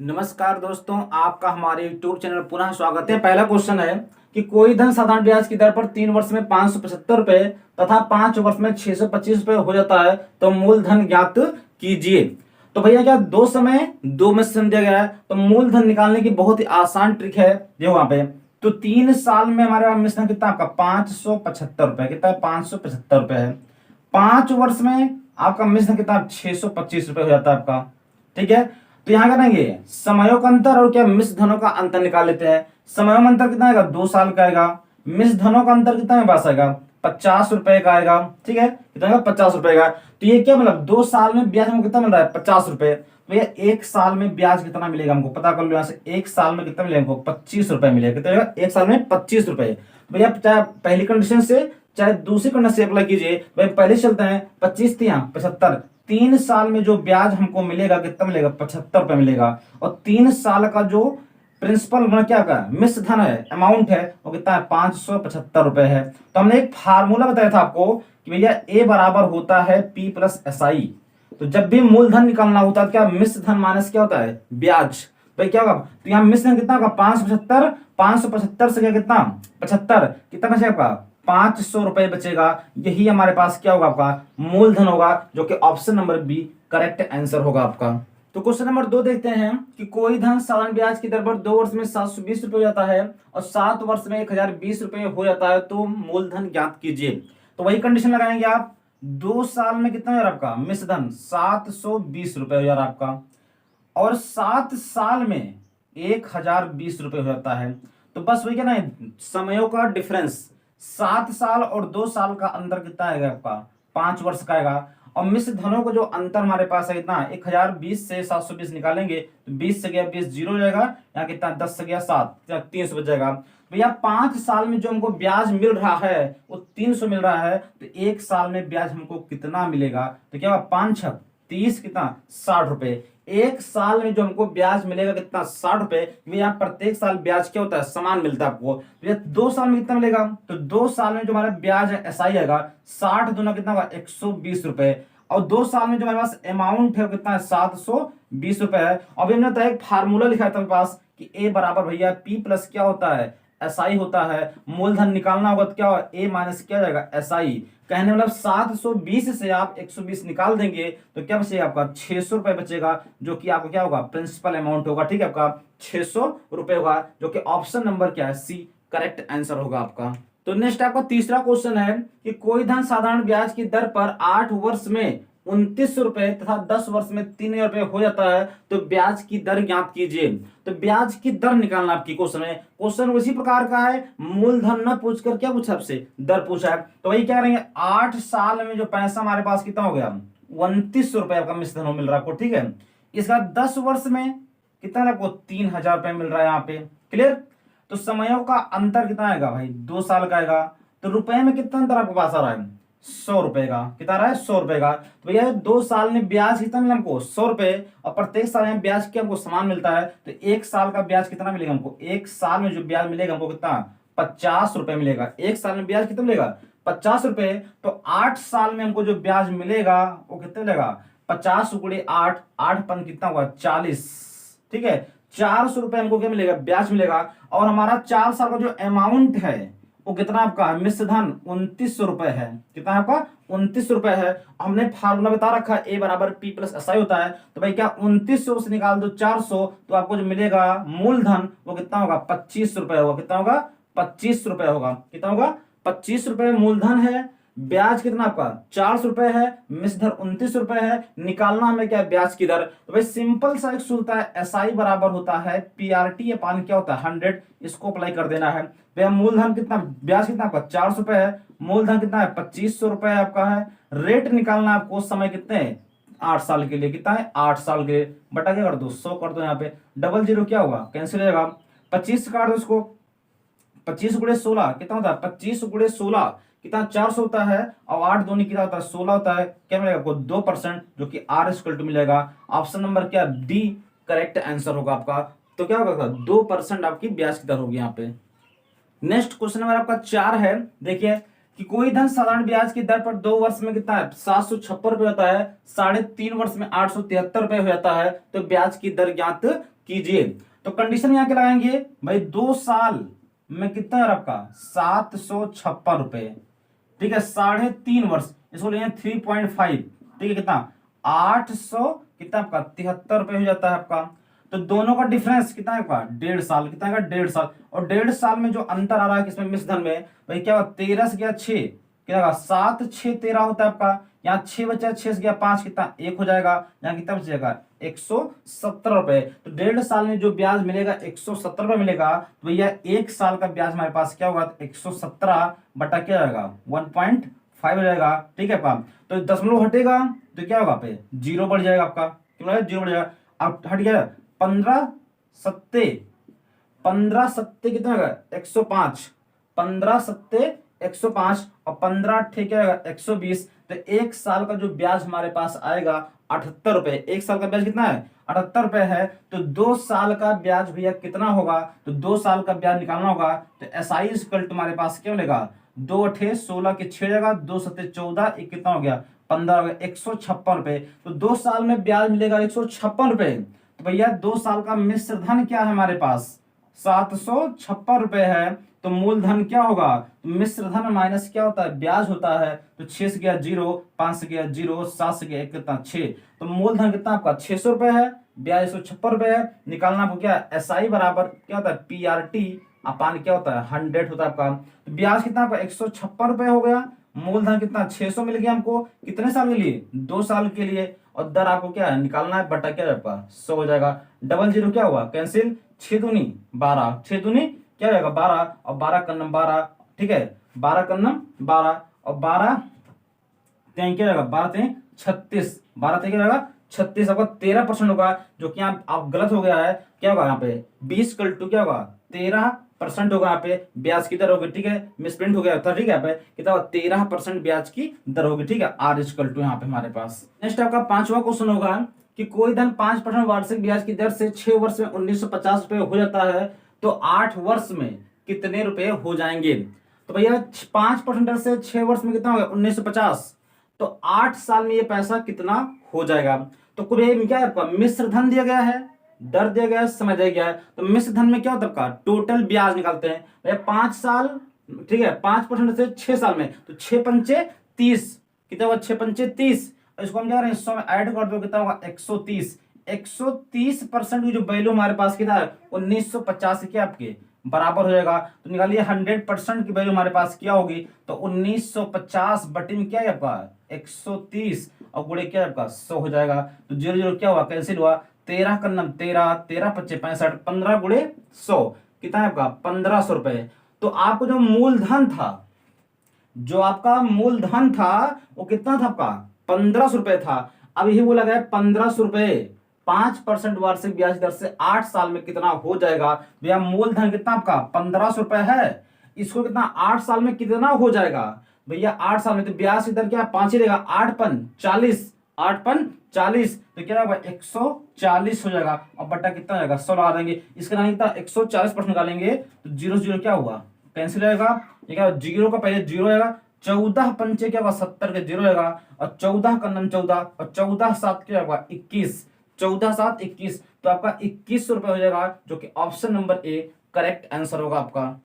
नमस्कार दोस्तों, आपका हमारे YouTube चैनल पर पुनः स्वागत है। पहला क्वेश्चन है कि कोई धन साधारण ब्याज की दर पर 3 वर्ष में 575 रुपए तथा 5 वर्ष में 625 रुपए हो जाता है तो मूलधन ज्ञात कीजिए। तो भैया क्या दो समय दो में से दिया गया है तो मूलधन निकालने की बहुत ही आसान ट्रिक है। देखो वहां पे तो 3 साल में हमारे पास मिश्रण कितना आपका 575 रुपए, कितना है 575 रुपए है। 5 वर्ष में आपका मिश्रण कितना 625 रुपए हो जाता है आपका। ठीक है, तो यहां करेंगे समयों का अंतर और क्या मिश्र धनों का अंतर निकाल लेते हैं। समयों में अंतर कितना आएगा 2 साल का आएगा। मिश्र धनों का अंतर कितना मेरे पास आएगा 50 रुपए का आएगा। ठीक है, कितना आएगा 50 रुपए का। तो ये क्या मतलब 2 साल में ब्याज हमको कितना मिल रहा है 50 रुपए। तो ये 1 साल में ब्याज कितना मिलेगा हमको पता कर लो। यहाँ से 1 साल में कितना मिलेगा हमको 25 रुपए मिलेगा। कितना मिलेगा 1 साल में 25 रुपए। भैया चाहे पहली कंडीशन से चाहे दूसरी कंडीशन से अप्लाई कीजिए। भाई पहले चलते हैं 25 तिया 75। 3 साल में जो ब्याज हमको मिलेगा कितना मिलेगा 75 रुपए मिलेगा। और 3 साल का जो प्रिंसिपल क्या का मिश्र धन है अमाउंट है वो कितना है 575 रुपए है। तो हमने एक फार्मूला बताया था आपको कि भैया ए बराबर होता है पी प्लस एस आई। तो जब भी मूलधन निकालना होता है क्या मिश्र धन माइनस क्या होता है ब्याज। भाई क्या होगा तो यहाँ मिश्र धन कितना होगा 575। 575 से क्या कितना 75 कितना बचेगा आपका 500 रुपए बचेगा। यही हमारे पास क्या होगा आपका मूलधन होगा जो कि option number B correct answer होगा आपका। तो क्वेश्चन नंबर 2 देखते हैं कि कोई धन साधारण ब्याज की दर पर 2 वर्ष में 720 रुपए हो जाता है और 7 वर्ष में 1020 रुपए हो जाता है तो मूलधन ज्ञात कीजिए। तो वही कंडीशन लगाएंगे आप। 2 साल में कितना हो जा रहा आपका मिश्र धन 720 रुपए हो जा रहा आपका और 7 साल में 1020 रुपए हो जाता है। तो बस वही क्या ना समयों का डिफरेंस 7 साल और 2 साल का अंतर कितना आएगा आपका 5 वर्ष का आएगा। और मिश्र धनों को जो अंतर हमारे पास है कितना 1020 से 720 निकालेंगे तो 20 से गया 20 जीरो हो जाएगा। यहाँ कितना 10 से गया 7 300 बच जाएगा। भैया 5 साल में जो हमको ब्याज मिल रहा है वो 300 मिल रहा है तो 1 साल में ब्याज हमको कितना मिलेगा। तो क्या 5 6 30 कितना 60 रुपए। 1 साल में जो हमको ब्याज मिलेगा कितना 60 रुपए। यहाँ प्रत्येक साल ब्याज क्या होता है समान मिलता है आपको। तो 2 साल में कितना मिलेगा तो 2 साल में जो हमारा ब्याज है ऐसा ही आएगा 60 दूना कितना होगा 120 रुपए। और 2 साल में जो हमारे पास अमाउंट है वो कितना है 720 रुपए है। अभी हमने तो एक फार्मूला लिखा है मेरे पास कि ए बराबर भैया पी प्लस क्या होता है एसआई होता है। मूलधन निकालना होगा तो क्या होगा ए माइनस क्या हो जाएगा एसआई। कहने मतलब 720 से आप 120 निकाल देंगे तो क्या बचेगा आपका 600 रुपए बचेगा जो कि आपका क्या होगा प्रिंसिपल अमाउंट होगा। ठीक है, आपका 600 रुपए होगा जो कि ऑप्शन नंबर क्या है सी करेक्ट आंसर होगा आपका। तो नेक्स्ट आपका तीसरा क्वेश्चन है कि कोई धन साधारण ब्याज की दर पर 8 वर्ष में 29 रुपए तथा 10 वर्ष में 3,000 रुपए हो जाता है तो ब्याज की दर ज्ञात कीजिए। तो ब्याज की दर निकालना आपकी क्वेश्चन है। क्वेश्चन उसी प्रकार का है, मूलधन न पूछकर क्या पूछा आपसे दर पूछा है। तो वही क्या करेंगे 8 साल में जो पैसा हमारे पास कितना हो गया 29 रुपए आपका मिश्र धन मिल रहा है आपको। ठीक है, इसका 10 वर्ष में कितना आपको 3,000 रुपए मिल रहा है यहाँ पे। क्लियर। तो समयों का अंतर कितना आएगा भाई 2 साल का आएगा। तो रुपए में कितना अंतर आपके पास आ रहा है 100 रुपए का। कितना रहा है 100 रुपए का। तो भैया 2 साल में ब्याज कितना मिला हमको 100 रुपए और प्रत्येक साल में ब्याज क्या हमको समान मिलता है। तो 1 साल का ब्याज कितना मिलेगा हमको 1 साल में जो ब्याज मिलेगा हमको कितना 50 रुपए मिलेगा। 1 साल में ब्याज कितना मिलेगा 50 रुपए। तो 8 साल में हमको जो ब्याज मिलेगा वो कितना मिलेगा 50 गुणे 8 8 पन कितना हुआ 40। ठीक है, 400 रुपए हमको क्या मिलेगा ब्याज मिलेगा। और हमारा 4 साल का जो अमाउंट है वो कितना आपका मिश्र धन 29 रुपए है। कितना आपका 29 रुपए है। हमने फार्मूला बता रखा है ए बराबर पी प्लस एसआई होता है। तो भाई क्या 2900 से निकाल दो 400 तो आपको जो मिलेगा मूलधन वो कितना होगा 25 रुपए होगा। कितना होगा 25 रुपए होगा। कितना होगा 25 रुपए मूलधन है। ब्याज कितना आपका 400 रुपए है। मिश्र धन 29 रुपए है। निकालना हमें क्या ब्याज की दर। तो भाई सिंपल सा एक सूत्र है एसआई बराबर होता है पीआरटी अपान क्या होता है 100। इसको अप्लाई कर देना है। भैया मूलधन कितना ब्याज कितना आपका 400 रुपए है। मूलधन कितना है 2500 रुपए आपका है। रेट निकालना आपको समय कितने 8 साल के लिए कितना है 8 साल के लिए बटा क्या कर दो 100 कर दो। यहाँ पे डबल जीरो क्या होगा कैंसिल हो जाएगा। 25 काट दो इसको 25 गुणे 16 कितना होता है 25 गुणे 16 कितना 400 होता है। और 8 दूनी कितना होता है 16 होता है। क्या मिलेगा आपको 2% जो कि आर इक्वल टू मिलेगा। ऑप्शन नंबर क्या डी करेक्ट आंसर होगा आपका। तो क्या होगा 2% आपकी ब्याज की दर होगी यहाँ पे। नेक्स्ट क्वेश्चन नंबर आपका 4 है। देखिए कि कोई धन साधारण ब्याज की दर पर 2 वर्ष में कितना है 756 रुपए होता है। 3.5 वर्ष में 873 रुपए हो जाता है तो ब्याज की दर ज्ञात कीजिए। तो कंडीशन यहाँ क्या लगाएंगे भाई, 2 साल में कितना है आपका 756 रुपए, ठीक है, 3.5 वर्ष इसको लेंगे 3.5, ठीक है, कितना 800 कितना आपका 73 रुपए हो जाता है आपका। तो दोनों का डिफरेंस कितना है आपका 1.5 साल, कितना है 1.5 साल, और 1.5 साल में जो अंतर आ रहा है किसमें मिश्र धन में भाई क्या हुआ 13 से गया 6, क्या होगा 7 6 13 होता है आपका, यहाँ 6 बचा 6 से गया 5 कितना 1 हो जाएगा, यहाँ कितना बचेगा 170 रुपए। तो 1.5 साल में जो ब्याज मिलेगा 170 रुपए मिलेगा, तो भैया 1 साल का ब्याज हमारे पास क्या होगा 117 बटा क्या जाएगा 1.5 हो जाएगा, ठीक है आपका। तो दशमलव हटेगा तो क्या होगा पे 0 बढ़ जाएगा आपका, कितना 0 बढ़ जाएगा। अब हट गया 15 सत्ते कितना होगा 105, 15 सत्ते 105 और 15 अट्ठे क्या होगा 120। तो 1 साल का जो ब्याज हमारे पास आएगा 78 रुपए, 1 साल का ब्याज कितना है 78 रुपए है। तो 2 साल का ब्याज भैया कितना होगा, तो 2 साल का ब्याज निकालना होगा, तो SI इक्वल तुम्हारे पास क्या मिलेगा 2 अठे 16 के 6 जगह 2 सत्ते 14, एक कितना हो गया 15 हो गया 156 रुपए। तो 2 साल में ब्याज मिलेगा 156 रुपए। तो भैया 2 साल का मिश्र धन क्या है हमारे पास 756 रुपए है। तो मूलधन क्या होगा, तो मिश्र धन माइनस क्या होता है ब्याज होता है। तो 6 से गया 0, 5 से गया 0, 7 से गया 1 कितना 6। तो मूलधन कितना आपका 600 रुपए है, ब्याज 156 रुपए है। निकालना आपको क्या SI बराबर क्या होता है PRT अपान क्या होता है 100 होता है आपका। तो ब्याज कितना आपका 156 रुपए हो गया, मूलधन कितना 600 मिल गया हमको, कितने साल के लिए 2 साल के लिए। और दर आपको क्या है निकालना है बटा क्या है आपका 100 हो जाएगा। डबल 0 क्या हुआ कैंसिल, 6 दूनी 12, 6 दूनी क्या हो जाएगा 12 और 12 कन्नम 12, ठीक है 12 कन्नम 12 और 12 तें क्या रहेगा 12 तें 36, 12 तें क्या रहेगा 36 आपका 13% होगा, जो कि यहाँ आप गलत हो गया है। क्या होगा यहाँ पे 20 कल टू क्या होगा 13% होगा यहाँ पे ब्याज की दर होगी, ठीक है मिसप्रिंट हो गया था, ठीक है यहाँ पे कितना होगा 13% ब्याज की दर होगी, ठीक है R इक्वल टू यहाँ पे हमारे पास। नेक्स्ट आपका 5वां क्वेश्चन होगा कि कोई धन 5% वार्षिक ब्याज की दर से 6 वर्ष में 1950 रुपए हो जाता है, तो 8 वर्ष में कितने रुपए हो जाएंगे। तो भैया 5% दर से 6 वर्ष में कितना होगा 1950, तो 8 साल में ये पैसा कितना हो जाएगा। तो कोई क्या है आपका मिश्र धन दिया गया है, दर दिया गया है, समय दिया गया है। तो मिश्र धन में क्या होता है आपका टोटल ब्याज निकालते हैं भैया 5 साल, ठीक है 5% से 6 साल में, तो 6 पंचे 30 कितना होगा 6 पंचे 30, इसको हम क्या करें 100 में ऐड कर दो कितना होगा 130, 130% की जो वैल्यू हमारे पास कितना है 1950 के आपके बराबर हो जाएगा। तो निकालिए 100% की वैल्यू हमारे पास क्या होगी, तो 1950 बटे में क्या है आपका 130 और गुणे क्या है आपका 100 हो जाएगा। तो 0 0 क्या हुआ कैंसिल हुआ, 13 का नम 13, 13 पच्चे 65, 15 गुणे 100 कितना है आपका 1500 रुपए। तो आपको जो मूलधन था, जो आपका मूलधन था वो कितना था आपका 1500 रुपए था। अब यही बोला गया 1500 रुपए 5% वार्षिक ब्याज दर से 8 साल में कितना हो जाएगा। भैया मूलधन कितना आपका 1500 रुपए है, इसको कितना 8 साल में कितना हो जाएगा भैया 8 साल में। तो ब्याज की दर क्या 5 ही रहेगा, 8 पन 40, 8 पन 40, तो क्या होगा 140 हो जाएगा। और बट्टा कितना जाएगा 100 लगा देंगे, इसका नाम कितना 140% निकालेंगे तो 0 0 क्या हुआ कैंसिल रहेगा, ये क्या 0 का पहले 0 आएगा, 14 पंचे क्या होगा 70 के 0 आएगा, और 14 का नम 14 और 14 7 क्या होगा 21, 14 7 21, तो आपका 2100 रुपए हो जाएगा, जो कि option number A correct answer होगा आपका।